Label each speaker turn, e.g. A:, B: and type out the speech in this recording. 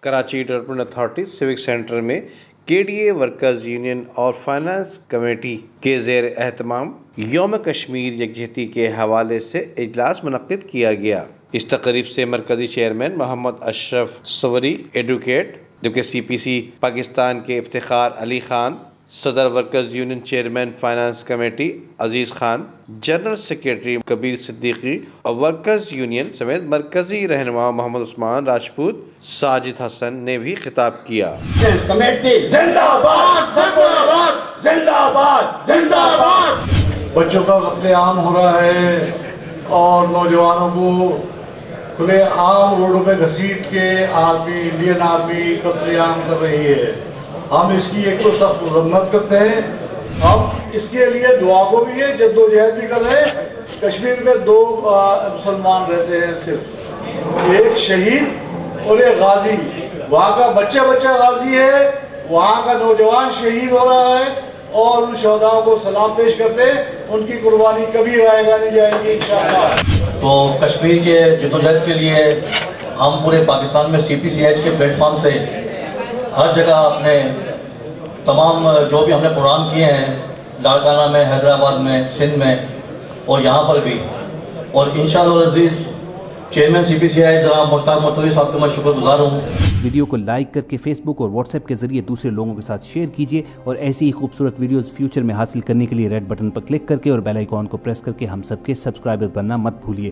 A: Karachi development authority civic centre میں KDA workers union اور finance committee کے زیر اہتمام یوم کشمیر یکجہتی کے حوالے سے اجلاس منعقد کیا گیا۔ اس تقریب سے مرکزی چیئرمین محمد اشرف صوری، ایڈوکیٹ جبکہ CPC پاکستان کے افتخار علی خان، صدر workers union chairman finance committee Aziz Khan, general secretary Kabir Siddiqui اور ورکرز یونین سمیت مرکزی رہنما محمد عثمان راجپوت، ساجد حسن نے بھی خطاب کیا۔
B: کمیٹی زندہ باد، زندہ باد، زندہ باد، زندہ باد۔
C: بچوں کا قتل عام ہو رہا ہے اور نوجوانوں کو کھلے عام روڈوں پہ گھسیٹ کے آرمی، انڈین آرمی قتل عام کر رہی ہے۔ ہم اس کی ایک تو سخت مذمت کرتے ہیں، ہم اس کے لیے دعا کو بھی ہے، جدوجہد بھی کر رہے ہیں۔ کشمیر میں 2 مسلمان رہتے ہیں، صرف ایک شہید اور ایک غازی۔ وہاں کا بچہ غازی ہے، وہاں کا نوجوان شہید ہو رہا ہے اور ان شہداؤں کو سلام پیش کرتے ہیں۔ ان کی قربانی کبھی ضائع نہیں جائے گی انشاءاللہ۔
D: تو کشمیر کے جدوجہد کے لیے ہم پورے پاکستان میں CPCH کے پلیٹ فارم سے ہر جگہ اپنے تمام جو بھی ہم نے پروگرام کیے ہیں، لاڑکانہ میں، حیدرآباد میں، سندھ میں اور یہاں پر بھی، اور انشاءاللہ عزیز چیئرمین CPCI جناب مختار مرتضی صاحب کا میں شکر گزار ہوں۔
E: ویڈیو کو لائک کر کے فیس بک اور واٹس ایپ کے ذریعے دوسرے لوگوں کے ساتھ شیئر کیجیے اور ایسی ہی خوبصورت ویڈیوز فیوچر میں حاصل کرنے کے لیے ریڈ بٹن پر کلک کر کے اور بیل آئیکن کو پریس کر کے ہم سب کے سبسکرائبر بننا مت بھولیے۔